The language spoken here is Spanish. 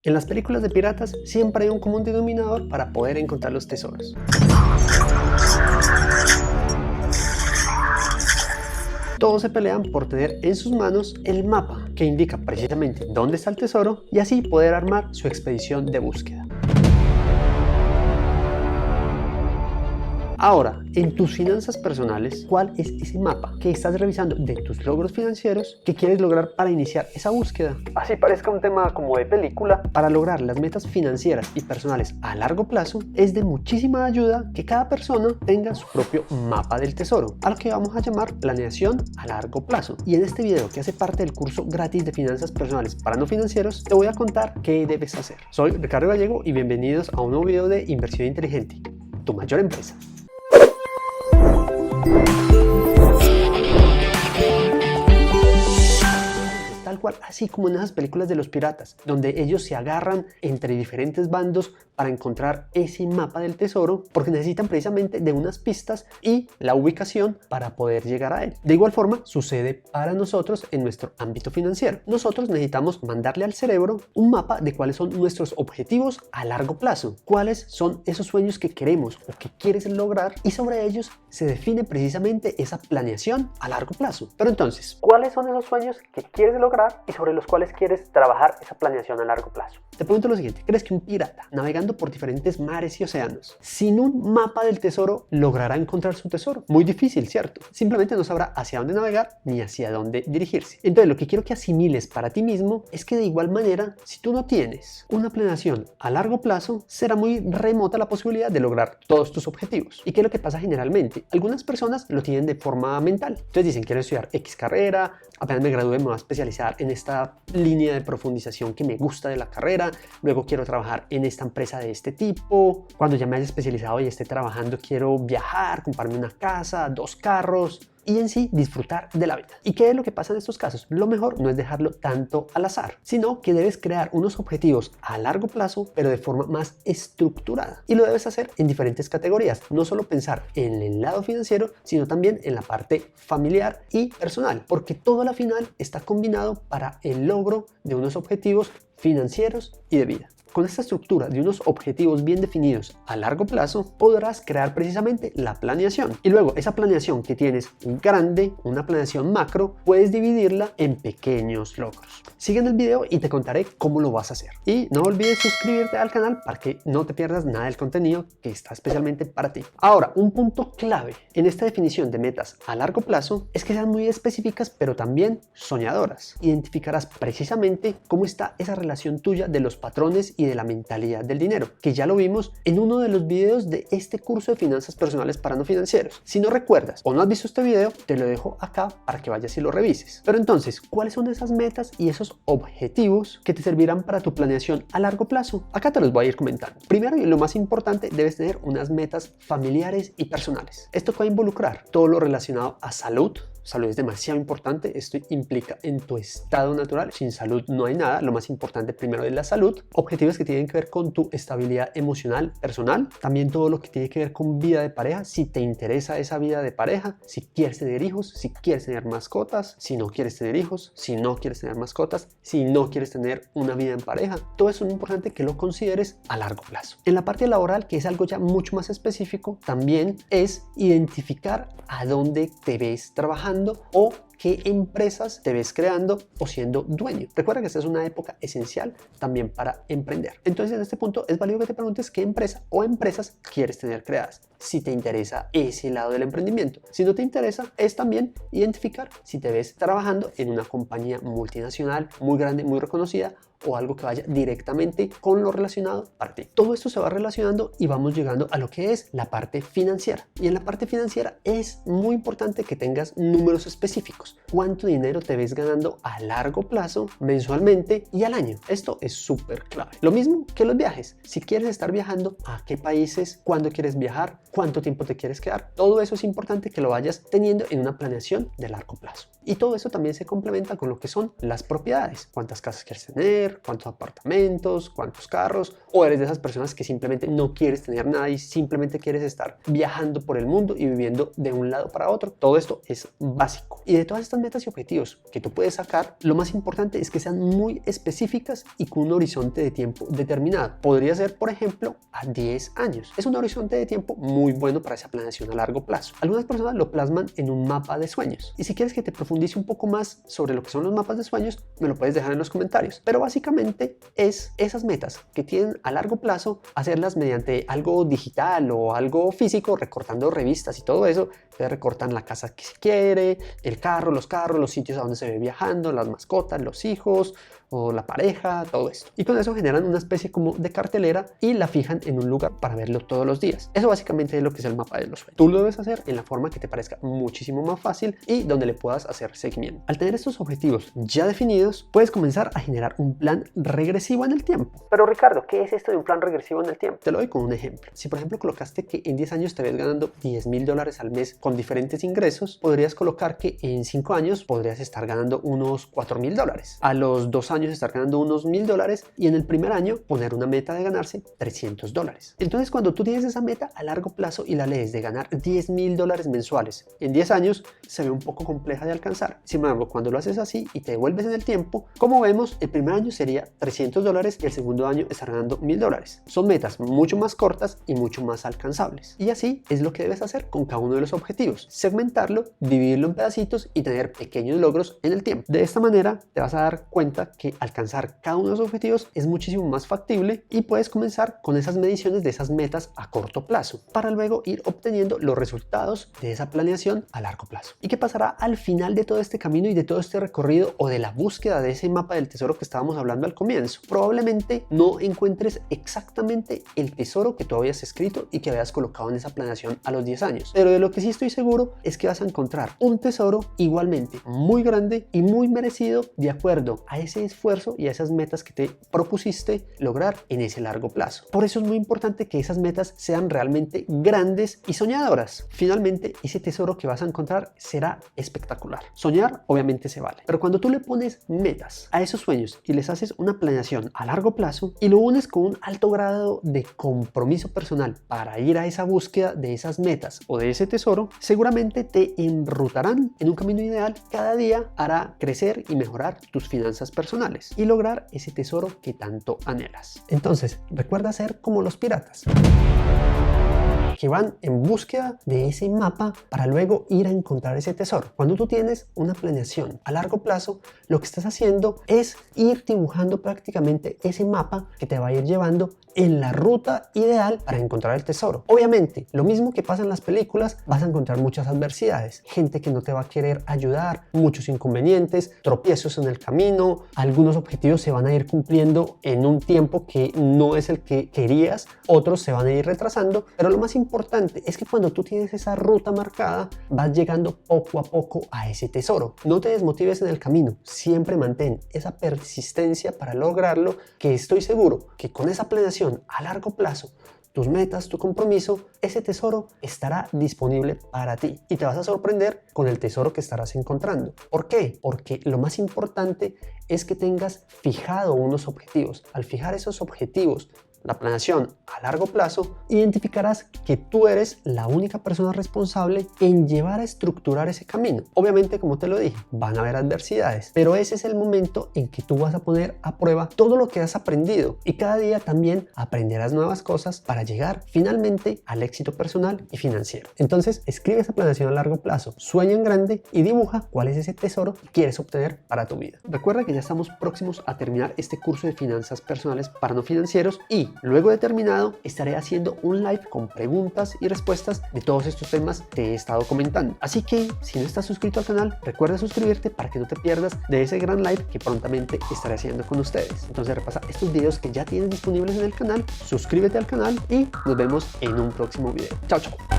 En las películas de piratas siempre hay un común denominador para poder encontrar los tesoros. Todos se pelean por tener en sus manos el mapa que indica precisamente dónde está el tesoro y así poder armar su expedición de búsqueda. Ahora, en tus finanzas personales, ¿cuál es ese mapa que estás revisando de tus logros financieros que quieres lograr para iniciar esa búsqueda? Así parezca un tema como de película, para lograr las metas financieras y personales a largo plazo, es de muchísima ayuda que cada persona tenga su propio mapa del tesoro, a lo que vamos a llamar planeación a largo plazo. Y en este video, que hace parte del curso gratis de finanzas personales para no financieros, te voy a contar qué debes hacer. Soy Ricardo Gallego y bienvenidos a un nuevo video de Inversión Inteligente, tu mayor empresa. Tal cual, así como en esas películas de los piratas, donde ellos se agarran entre diferentes bandos para encontrar ese mapa del tesoro, porque necesitan precisamente de unas pistas y la ubicación para poder llegar a él. De igual forma, sucede para nosotros en nuestro ámbito financiero. Nosotros necesitamos mandarle al cerebro un mapa de cuáles son nuestros objetivos a largo plazo, cuáles son esos sueños que queremos o que quieres lograr, y sobre ellos se define precisamente esa planeación a largo plazo. Pero entonces, ¿cuáles son esos sueños que quieres lograr y sobre los cuales quieres trabajar esa planeación a largo plazo? Te pregunto lo siguiente: ¿crees que un pirata navegando por diferentes mares y océanos sin un mapa del tesoro logrará encontrar su tesoro? Muy difícil, ¿cierto? Simplemente no sabrá hacia dónde navegar ni hacia dónde dirigirse. Entonces, lo que quiero que asimiles para ti mismo es que de igual manera, si tú no tienes una planeación a largo plazo, será muy remota la posibilidad de lograr todos tus objetivos. ¿Y qué es lo que pasa generalmente? Algunas personas lo tienen de forma mental. Entonces dicen: quiero estudiar X carrera, apenas me gradúe me voy a especializar en esta línea de profundización que me gusta de la carrera, luego quiero trabajar en esta empresa de este tipo, cuando ya me haya especializado y esté trabajando quiero viajar, comprarme una casa, 2 carros y en sí disfrutar de la vida. ¿Y qué es lo que pasa en estos casos? Lo mejor no es dejarlo tanto al azar, sino que debes crear unos objetivos a largo plazo, pero de forma más estructurada. Y lo debes hacer en diferentes categorías, no solo pensar en el lado financiero, sino también en la parte familiar y personal, porque todo a la final está combinado para el logro de unos objetivos financieros y de vida. Con esta estructura de unos objetivos bien definidos a largo plazo, podrás crear precisamente la planeación. Y luego esa planeación que tienes grande, una planeación macro, puedes dividirla en pequeños logros. Sigue en el video y te contaré cómo lo vas a hacer. Y no olvides suscribirte al canal para que no te pierdas nada del contenido que está especialmente para ti. Ahora, un punto clave en esta definición de metas a largo plazo es que sean muy específicas, pero también soñadoras. Identificarás precisamente cómo está esa relación tuya de los patrones y de la mentalidad del dinero, que ya lo vimos en uno de los videos de este curso de finanzas personales para no financieros. Si no recuerdas o no has visto este video, te lo dejo acá para que vayas y lo revises. Pero entonces, ¿cuáles son esas metas y esos objetivos que te servirán para tu planeación a largo plazo? Acá te los voy a ir comentando. Primero, y lo más importante, debes tener unas metas familiares y personales. Esto puede involucrar todo lo relacionado a salud. Salud es demasiado importante, esto implica en tu estado natural. Sin salud no hay nada, lo más importante primero es la salud. Objetivos que tienen que ver con tu estabilidad emocional, personal. También todo lo que tiene que ver con vida de pareja, si te interesa esa vida de pareja, si quieres tener hijos, si quieres tener mascotas, si no quieres tener hijos, si no quieres tener mascotas, si no quieres tener una vida en pareja. Todo eso es importante que lo consideres a largo plazo. En la parte laboral, que es algo ya mucho más específico, también es identificar a dónde te ves trabajando o qué empresas te ves creando o siendo dueño. Recuerda que esta es una época esencial también para emprender. Entonces, en este punto es válido que te preguntes qué empresa o empresas quieres tener creadas, si te interesa ese lado del emprendimiento. Si no te interesa, es también identificar si te ves trabajando en una compañía multinacional muy grande, muy reconocida, o algo que vaya directamente con lo relacionado para ti. Todo esto se va relacionando y vamos llegando a lo que es la parte financiera. Y en la parte financiera es muy importante que tengas números específicos. ¿Cuánto dinero te ves ganando a largo plazo, mensualmente y al año? Esto es súper clave. Lo mismo que los viajes. Si quieres estar viajando, ¿a qué países? ¿Cuándo quieres viajar? ¿Cuánto tiempo te quieres quedar? Todo eso es importante que lo vayas teniendo en una planeación de largo plazo. Y todo eso también se complementa con lo que son las propiedades. ¿Cuántas casas quieres tener? ¿Cuántos apartamentos? ¿Cuántos carros? ¿O eres de esas personas que simplemente no quieres tener nada y simplemente quieres estar viajando por el mundo y viviendo de un lado para otro? Todo esto es básico. Y de todas estas metas y objetivos que tú puedes sacar, lo más importante es que sean muy específicas y con un horizonte de tiempo determinado. Podría ser, por ejemplo, a 10 años. Es un horizonte de tiempo muy bueno para esa planeación a largo plazo. Algunas personas lo plasman en un mapa de sueños. Y si quieres que te profundice un poco más sobre lo que son los mapas de sueños, me lo puedes dejar en los comentarios. Pero básicamente es esas metas que tienen a largo plazo, hacerlas mediante algo digital o algo físico, recortando revistas y todo eso. Te recortan la casa que se quiere, el carro, los sitios a donde se ve viajando, las mascotas, los hijos o la pareja, todo esto. Y con eso generan una especie como de cartelera y la fijan en un lugar para verlo todos los días. Eso básicamente es lo que es el mapa de los sueños. Tú lo debes hacer en la forma que te parezca muchísimo más fácil y donde le puedas hacer seguimiento. Al tener estos objetivos ya definidos, puedes comenzar a generar un plan regresivo en el tiempo. Pero Ricardo, ¿qué es esto de un plan regresivo en el tiempo? Te lo doy con un ejemplo. Si por ejemplo colocaste que en 10 años te ves ganando $10,000 al mes con diferentes ingresos, podrías colocar que en 5 años podrías estar ganando unos $4,000. A los 2 años estar ganando unos $1,000 y en el primer año poner una meta de ganarse $300. Entonces cuando tú tienes esa meta a largo plazo y la lees de ganar $10,000 mensuales en 10 años, se ve un poco compleja de alcanzar. Sin embargo, cuando lo haces así y te devuelves en el tiempo, como vemos, el primer año sería $300 y el segundo año estar ganando $1,000. Son metas mucho más cortas y mucho más alcanzables. Y así es lo que debes hacer con cada uno de los objetivos. Segmentarlo, dividirlo en pedacitos y tener pequeños logros en el tiempo. De esta manera te vas a dar cuenta que alcanzar cada uno de los objetivos es muchísimo más factible y puedes comenzar con esas mediciones de esas metas a corto plazo para luego ir obteniendo los resultados de esa planeación a largo plazo. ¿Y qué pasará al final de todo este camino y de todo este recorrido o de la búsqueda de ese mapa del tesoro que estábamos hablando al comienzo? Probablemente no encuentres exactamente el tesoro que tú habías escrito y que habías colocado en esa planeación a los 10 años, pero de lo que sí estoy seguro es que vas a encontrar un tesoro igualmente muy grande y muy merecido de acuerdo a ese esfuerzo y a esas metas que te propusiste lograr en ese largo plazo. Por eso es muy importante que esas metas sean realmente grandes y soñadoras. Finalmente, ese tesoro que vas a encontrar será espectacular. Soñar obviamente se vale, pero cuando tú le pones metas a esos sueños y les haces una planeación a largo plazo y lo unes con un alto grado de compromiso personal para ir a esa búsqueda de esas metas o de ese tesoro, seguramente te enrutarán en un camino ideal. Cada día hará crecer y mejorar tus finanzas personales y lograr ese tesoro que tanto anhelas. Entonces, recuerda ser como los piratas que van en búsqueda de ese mapa para luego ir a encontrar ese tesoro. Cuando tú tienes una planeación a largo plazo, lo que estás haciendo es ir dibujando prácticamente ese mapa que te va a ir llevando en la ruta ideal para encontrar el tesoro. Obviamente, lo mismo que pasa en las películas, vas a encontrar muchas adversidades, gente que no te va a querer ayudar, muchos inconvenientes, tropiezos en el camino, algunos objetivos se van a ir cumpliendo en un tiempo que no es el que querías, otros se van a ir retrasando, pero lo más importante es que cuando tú tienes esa ruta marcada, vas llegando poco a poco a ese tesoro. No te desmotives en el camino, siempre mantén esa persistencia para lograrlo, que estoy seguro que con esa planeación a largo plazo, tus metas, tu compromiso, ese tesoro estará disponible para ti y te vas a sorprender con el tesoro que estarás encontrando. ¿Por qué? Porque lo más importante es que tengas fijado unos objetivos. Al fijar esos objetivos, la planeación a largo plazo, identificarás que tú eres la única persona responsable en llevar a estructurar ese camino. Obviamente, como te lo dije, van a haber adversidades, pero ese es el momento en que tú vas a poner a prueba todo lo que has aprendido y cada día también aprenderás nuevas cosas para llegar finalmente al éxito personal y financiero. Entonces, escribe esa planeación a largo plazo, sueña en grande y dibuja cuál es ese tesoro que quieres obtener para tu vida. Recuerda que ya estamos próximos a terminar este curso de finanzas personales para no financieros y luego de terminado estaré haciendo un live con preguntas y respuestas de todos estos temas que he estado comentando. Así que si no estás suscrito al canal, recuerda suscribirte para que no te pierdas de ese gran live que prontamente estaré haciendo con ustedes. Entonces repasa estos videos que ya tienes disponibles en el canal, suscríbete al canal y nos vemos en un próximo video. Chao, chao.